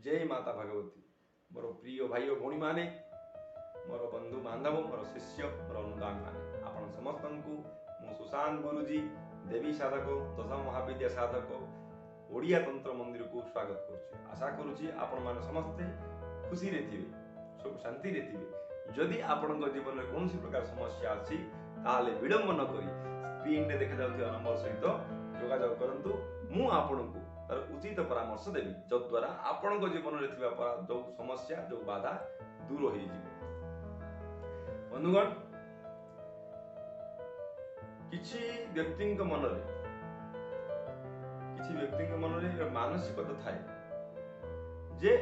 जय माता भगवती। मोर प्रिय भाई और भौणी माने, मोर बंधु बांधव, मोर शिष्य, मोर अनुगामी माने, आपण समस्त मु सुशांत गुरुजी देवी साधक दशम महाविद्या साधक ओडिया तंत्र मंदिर को स्वागत करुच्ची। आशा करुच्ची आपण माने समस्ते खुशी रे थिबे, सुख शांति रे थिबे। जदि आपण जीवन में कौन प्रकार समस्या अच्छी ताले विलंब न करी स्क्रीन रे देखा जाउथिबा नंबर सहित जोगाजोग करंतु। मु आपनकु तार उचित परामर्श देवी जद्वारा आपण जीवन में जो समस्या जो बाधा दूर हो बंधुगण, किछि व्यक्ति मन रे मानसिकता थाए जे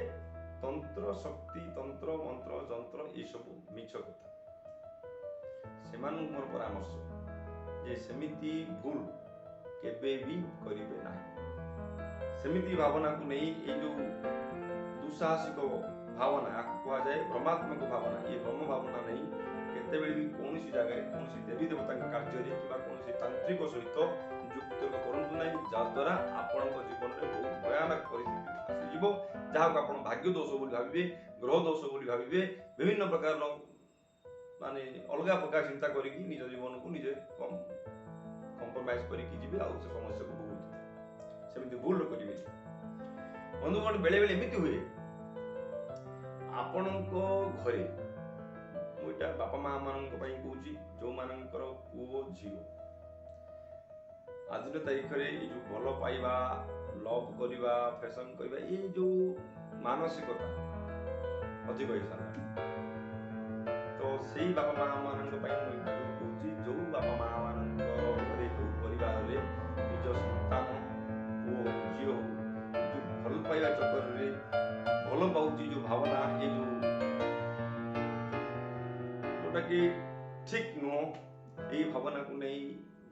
तंत्र शक्ति तंत्र मंत्र जंत्र ये सब मिछ कथा। सेमानु मोर परामर्श जे सेमिति भूल केबे भी करिवे नाही। सेमिति भावना को नहीं ये जो दुस्साहसिक भावना आपको कहा जाए भ्रमात्मक भावना, ये भ्रम भावना नहीं केतेबेले भी कौन जगह कौन देवी देवता कार्य कौन तांत्रिक सहित युक्त करंतु नहीं, जद्वारा आपण जीवन में बहुत भयानक परिस्थिति आसीजिवो, जहाँ आप भाग्य दोष बोली भाविबे, ग्रह दोष बोली भाविबे, विभिन्न प्रकार माने अलग प्रकार चिंता करिकी निज जीवन को निजे कंप्रोमाइज करिकी जिबे आ से समस्या को भोगुथिबे। सेमिति भूल करिवे बंधुगण। बेले बेले एमिति हुए आपणको घरे, मुइटा बापा माँ मानक पई कहूची, जो मानकर पुओ झियो आज तारीख रे ये जो भल पाइबा लव करिबा फैशन करिबा ये जो मानसिकता अधिक होई सारा, तो सही बापा माँ मानक पई कहूची, जो बापा माँ मानक घरे जो परिवार रे निज संतान पुओ झियो जो भल पाइबा चक्कर रे भल पाउची जो भावना ये जोटा कि ठीक नुह, ये भावना को नहीं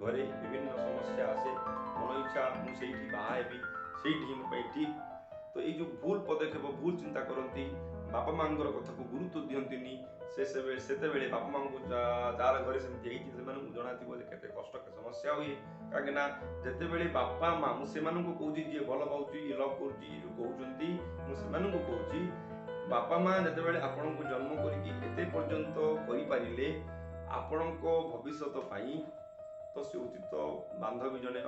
घरे विभिन्न समस्या आसे। मन इच्छा मुझे बाहा हेबी से ठीक, तो ये जो भूल पदक्षेप भूल चिंता करती बापा माँ कथा को गुरुत्व दियंतिनी, से बापा माँ को जार घरे सेमती जना केते कष्ट के समस्या हुए कहीं जिते बड़े बापा माँ मुझे कहूँ जी भल पाँच ये लव कहते मुझे बापा माँ जिते बड़े आपण को जन्म करते पर्यंत करें आपण भविष्य तो से उचित बांधवी जने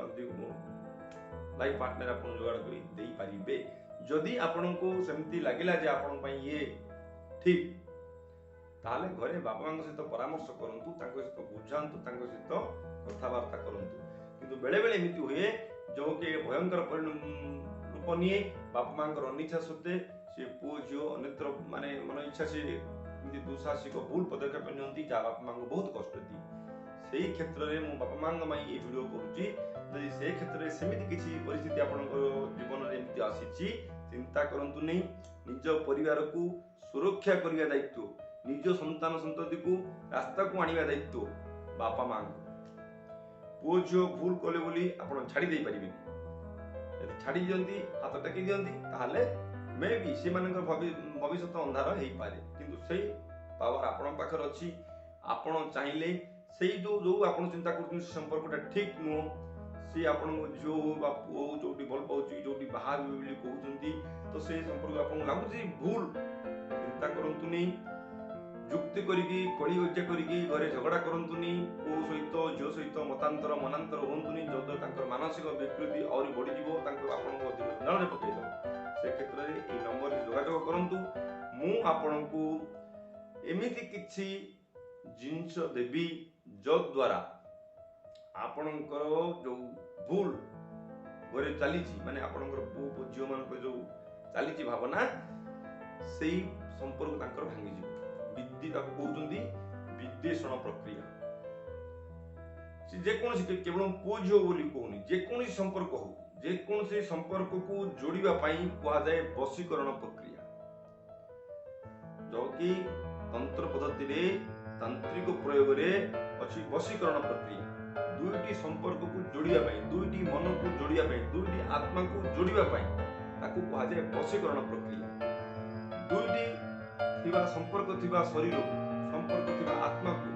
लाइफ पार्टनर आप जोगाड़ कर पारे। जदि आपण को सेमती लगिला जे आपण पई ये ठीक, ताले घरे बापा मां सहित परामर्श करंतु, तांको सहित बुझांतु, तांको सहित कथावार्ता करंतु। किंतु बेले बेले एमिति हुए जो कि भयंकर रूप निये, बापा मां अनिच्छा सत्वे से पुओ झियो अन्यत्र माने मन इच्छा से दुस्साहसिक भूल पदक्षेप नियंती, जहाँ बापा मां बहुत कष्ट दी। सेही क्षेत्र में मु बापा मां माई ये वीडियो करूची, जदि से क्षेत्र में सेमिति किछि परिस्थिति आपनकर जीवन में एमिति आसीची, चिंता करंतु नहीं। निज परिवार को सुरक्षा करिया दायित्व, निज संतान संतति को रास्ता को आनिबा दायित्व बापा मां। पुओ झियो भूल कले बोली आपण छाड़ी दे परिबे, यदि छाड़ी दियंती हाथ टेकी दियंती ताहाले मे भी से मानकर भविष्य अंधार हेई पारे, किंतु सेही पावर आपण पाखर अछि। आपण चाहिले सेही जो आपण चिंता करथुन संपर्कटा ठीक नुह, से आपण जो बापू जोटी भल पाउची जोटी बाहा बोली कहउचंती, तो से संपर्क आपण लागुची भूल, चिंता करंतु नहीं। जुक्ति करिकी कड़ी गज्जा करिकी घरे झगड़ा करंतु नहीं। पुओ सहित झियो सहित मतांतर मनांतर होंतु नहीं, जो तांकर मानसिक विकृति और बढ़ी जिवो, तांको आपण को जंजाल रे पकई दो। से क्षेत्र रे ए नंबर रे जोगाजोग करंतु। मु आपण को एमिति किछि जिंस देवी जद्वारा आपणकर जो भूल घरे चली माने आपणकर पुओ झियो मान जो चली भावना से संपर्क तांकर भांगी जिवो। विद्या कहउचंती विद्वेषण प्रक्रिया, जेकोसी केवल पुओ झियो बोली कहूनी, जेकोसी संपर्क हो, जेकोसी संपर्क को जोड़िबा पई कहा जाए वशीकरण प्रक्रिया, जो कि तंत्र पद्धति रे तांत्रिक प्रयोग रे अछि वशीकरण प्रक्रिया। दुईटी संपर्क को जोड़िया पई, दुईटी मन को जोड़िया पई, दुईटी आत्मा को जोड़िया पई ताकू कहा जाए वशीकरण प्रक्रिया। दुईटी थिबा संपर्क थिबा शरीर को, संपर्क थिबा आत्मा को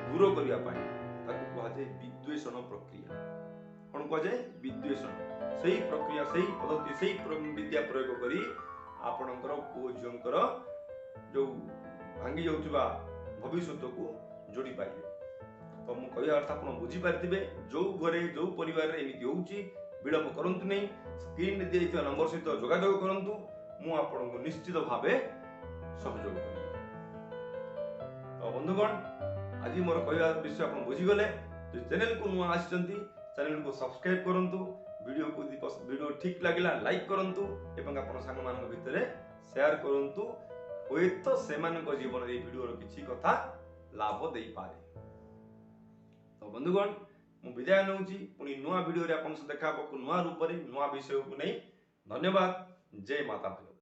दूर करिया पई ताकू कहा जाए विद्वेषण प्रक्रिया। कौन कहा जाए विद्वेषण। सही प्रक्रिया, सही पद्धति, सही विद्या प्रयोग करी आपणकर पुओ झीओंकर जो भांगी जाउथिबा भविष्य को जोड़ी पाइबे। तो मु कहया अर्थ आपण बुझी पारथिबे जो घरे जो परिवार रे एमिति होउची विलंब करंतु नहीं स्क्रीन रे दिया नंबर सहित जोगाजोग करंतु मु आपण को निश्चित भावे सहयोग करिबे। तो बंधुगण आज मोर कहया विषय आपण बुझी गले जो चैनल को नुआ आछंती चैनल को सब्सक्राइब करंतु वीडियो ठीक लगिला लाइक करंतु एवं आपण संग मान भितरे शेयर करंतु होय तो सेमानक जीवन रे वीडियो रो किछि कथा लाभ देई पारे। तो बंधुगण मु विदाय नउची पुनी नुआ वीडियो रे आपण से देखा नुआ रूप रे नुआ विषय को नहीं। धन्यवाद। जय माता।